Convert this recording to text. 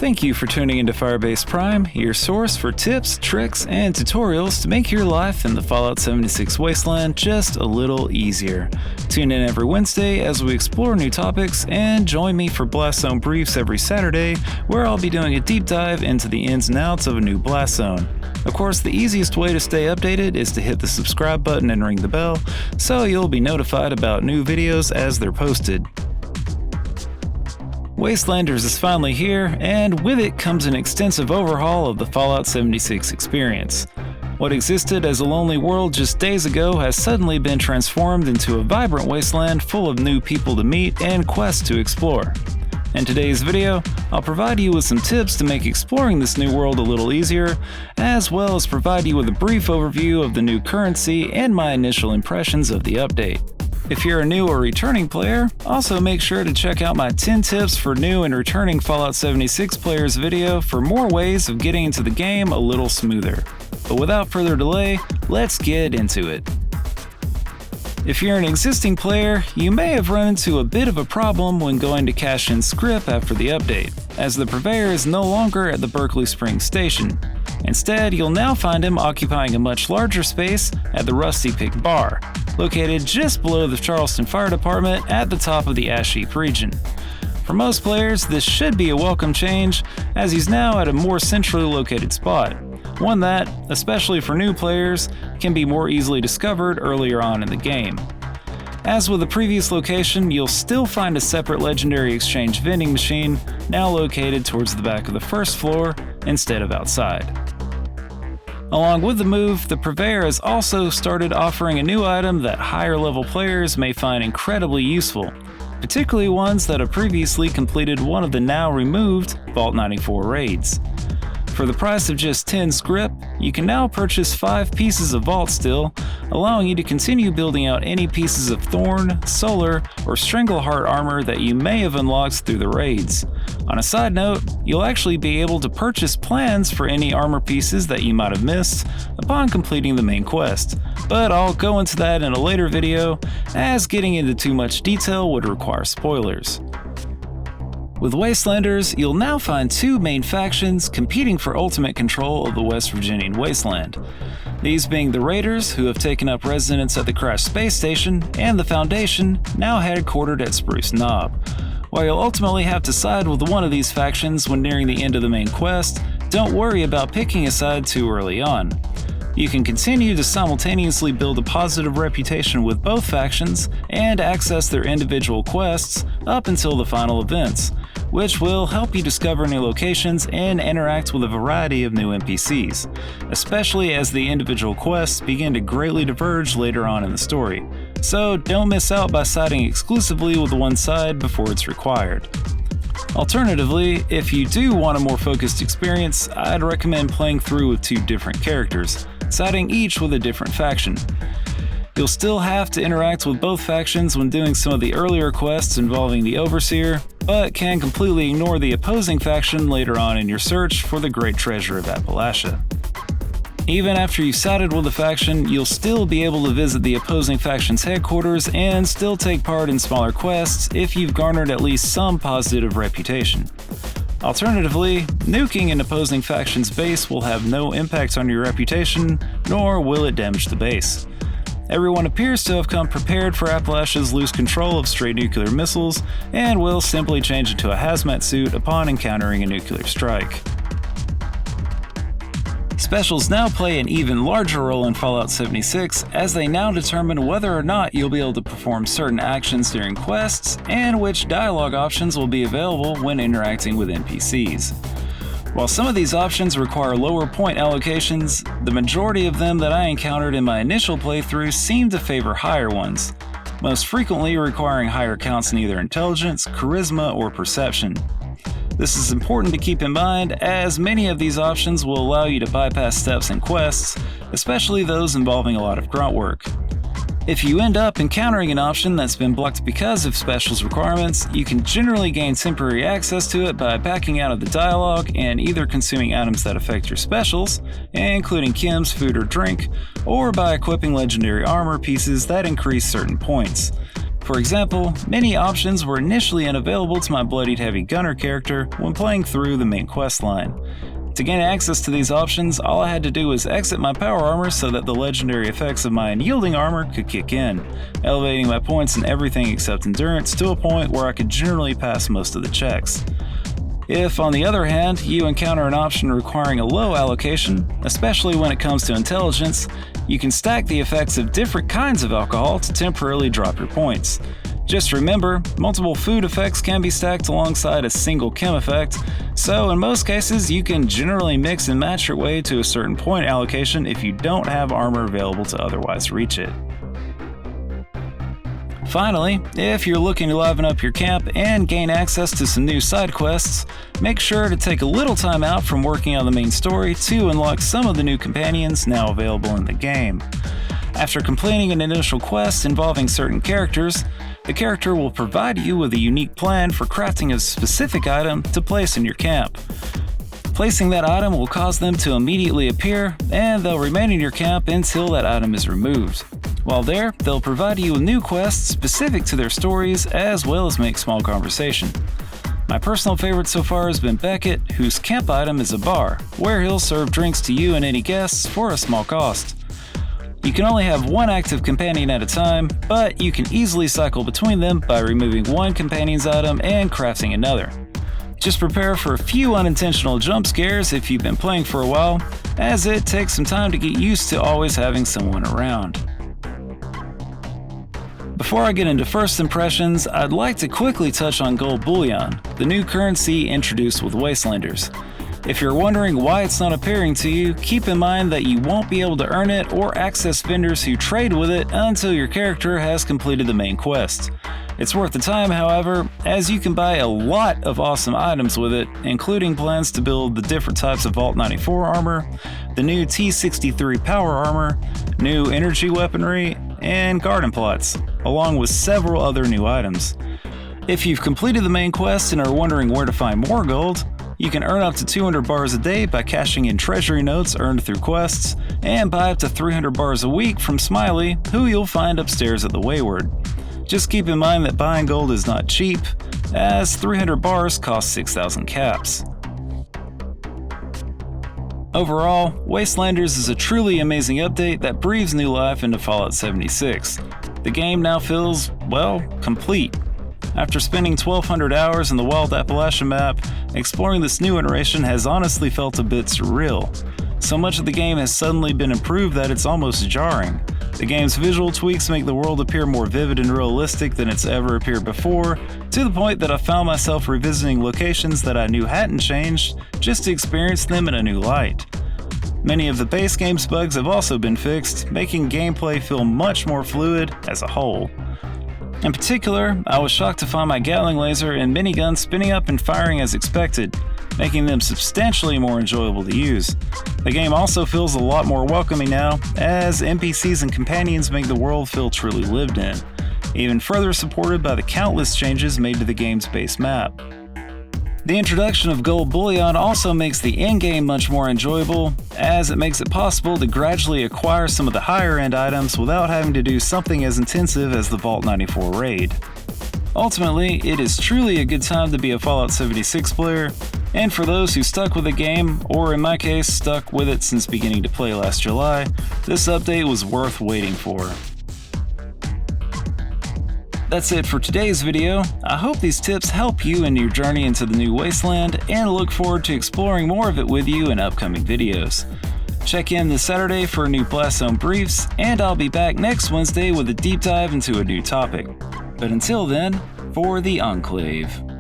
Thank you for tuning into Firebase Prime, your source for tips, tricks, and tutorials to make your life in the Fallout 76 Wasteland just a little easier. Tune in every Wednesday as we explore new topics, and join me for Blast Zone Briefs every Saturday, where I'll be doing a deep dive into the ins and outs of a new Blast Zone. Of course, the easiest way to stay updated is to hit the subscribe button and ring the bell, so you'll be notified about new videos as they're posted. Wastelanders is finally here, and with it comes an extensive overhaul of the Fallout 76 experience. What existed as a lonely world just days ago has suddenly been transformed into a vibrant wasteland full of new people to meet and quests to explore. In today's video, I'll provide you with some tips to make exploring this new world a little easier, as well as provide you with a brief overview of the new currency and my initial impressions of the update. If you're a new or returning player, also make sure to check out my 10 tips for new and returning Fallout 76 players video for more ways of getting into the game a little smoother. But without further delay, let's get into it. If you're an existing player, you may have run into a bit of a problem when going to cash in scrip after the update, as the purveyor is no longer at the Berkeley Springs station. Instead, you'll now find him occupying a much larger space at the Rusty Pig Bar, located just below the Charleston Fire Department at the top of the Ash Heap region. For most players, this should be a welcome change, as he's now at a more centrally located spot, one that, especially for new players, can be more easily discovered earlier on in the game. As with the previous location, you'll still find a separate legendary exchange vending machine, now located towards the back of the first floor instead of outside. Along with the move, the purveyor has also started offering a new item that higher level players may find incredibly useful, particularly ones that have previously completed one of the now removed Vault 94 raids. For the price of just 10 scrip, you can now purchase 5 pieces of Vault Steel, allowing you to continue building out any pieces of Thorn, Solar, or Strangleheart armor that you may have unlocked through the raids. On a side note, you'll actually be able to purchase plans for any armor pieces that you might have missed upon completing the main quest, but I'll go into that in a later video, as getting into too much detail would require spoilers. With Wastelanders, you'll now find 2 main factions competing for ultimate control of the West Virginian wasteland. These being the Raiders, who have taken up residence at the crashed space station, and the Foundation, now headquartered at Spruce Knob. While you'll ultimately have to side with one of these factions when nearing the end of the main quest, don't worry about picking a side too early on. You can continue to simultaneously build a positive reputation with both factions and access their individual quests up until the final events, which will help you discover new locations and interact with a variety of new NPCs, especially as the individual quests begin to greatly diverge later on in the story. So don't miss out by siding exclusively with one side before it's required. Alternatively, if you do want a more focused experience, I'd recommend playing through with 2 different characters, siding each with a different faction. You'll still have to interact with both factions when doing some of the earlier quests involving the Overseer, but can completely ignore the opposing faction later on in your search for the great treasure of Appalachia. Even after you've sided with a faction, you'll still be able to visit the opposing faction's headquarters and still take part in smaller quests if you've garnered at least some positive reputation. Alternatively, nuking an opposing faction's base will have no impact on your reputation, nor will it damage the base. Everyone appears to have come prepared for Appalachia's loose control of stray nuclear missiles, and will simply change into a hazmat suit upon encountering a nuclear strike. Specials now play an even larger role in Fallout 76, as they now determine whether or not you'll be able to perform certain actions during quests, and which dialogue options will be available when interacting with NPCs. While some of these options require lower point allocations, the majority of them that I encountered in my initial playthrough seem to favor higher ones, most frequently requiring higher counts in either intelligence, charisma, or perception. This is important to keep in mind, as many of these options will allow you to bypass steps in quests, especially those involving a lot of grunt work. If you end up encountering an option that's been blocked because of specials requirements, you can generally gain temporary access to it by backing out of the dialogue and either consuming items that affect your specials, including chems, food, or drink, or by equipping legendary armor pieces that increase certain points. For example, many options were initially unavailable to my bloodied heavy gunner character when playing through the main questline. To gain access to these options, all I had to do was exit my power armor so that the legendary effects of my unyielding armor could kick in, elevating my points in everything except endurance to a point where I could generally pass most of the checks. If, on the other hand, you encounter an option requiring a low allocation, especially when it comes to intelligence, you can stack the effects of different kinds of alcohol to temporarily drop your points. Just remember, multiple food effects can be stacked alongside a single chem effect, so in most cases you can generally mix and match your way to a certain point allocation if you don't have armor available to otherwise reach it. Finally, if you're looking to liven up your camp and gain access to some new side quests, make sure to take a little time out from working on the main story to unlock some of the new companions now available in the game. After completing an initial quest involving certain characters, the character will provide you with a unique plan for crafting a specific item to place in your camp. Placing that item will cause them to immediately appear, and they'll remain in your camp until that item is removed. While there, they'll provide you with new quests specific to their stories, as well as make small conversation. My personal favorite so far has been Beckett, whose camp item is a bar, where he'll serve drinks to you and any guests for a small cost. You can only have one active companion at a time, but you can easily cycle between them by removing one companion's item and crafting another. Just prepare for a few unintentional jump scares if you've been playing for a while, as it takes some time to get used to always having someone around. Before I get into first impressions, I'd like to quickly touch on gold bullion, the new currency introduced with Wastelanders. If you're wondering why it's not appearing to you, keep in mind that you won't be able to earn it or access vendors who trade with it until your character has completed the main quest. It's worth the time, however, as you can buy a lot of awesome items with it, including plans to build the different types of Vault 94 armor, the new T63 power armor, new energy weaponry, and garden plots, along with several other new items. If you've completed the main quest and are wondering where to find more gold, you can earn up to 200 bars a day by cashing in treasury notes earned through quests, and buy up to 300 bars a week from Smiley, who you'll find upstairs at the Wayward. Just keep in mind that buying gold is not cheap, as 300 bars cost 6,000 caps. Overall, Wastelanders is a truly amazing update that breathes new life into Fallout 76. The game now feels, well, complete. After spending 1,200 hours in the Wild Appalachian map, exploring this new iteration has honestly felt a bit surreal. So much of the game has suddenly been improved that it's almost jarring. The game's visual tweaks make the world appear more vivid and realistic than it's ever appeared before, to the point that I found myself revisiting locations that I knew hadn't changed just to experience them in a new light. Many of the base game's bugs have also been fixed, making gameplay feel much more fluid as a whole. In particular, I was shocked to find my Gatling laser and minigun spinning up and firing as expected, making them substantially more enjoyable to use. The game also feels a lot more welcoming now, as NPCs and companions make the world feel truly lived in, even further supported by the countless changes made to the game's base map. The introduction of gold bullion also makes the endgame much more enjoyable, as it makes it possible to gradually acquire some of the higher end items without having to do something as intensive as the Vault 94 raid. Ultimately, it is truly a good time to be a Fallout 76 player, and for those who stuck with the game, or in my case, stuck with it since beginning to play last July, this update was worth waiting for. That's it for today's video. I hope these tips help you in your journey into the new Wasteland, and look forward to exploring more of it with you in upcoming videos. Check in this Saturday for new Blast Zone briefs, and I'll be back next Wednesday with a deep dive into a new topic. But until then, for the Enclave.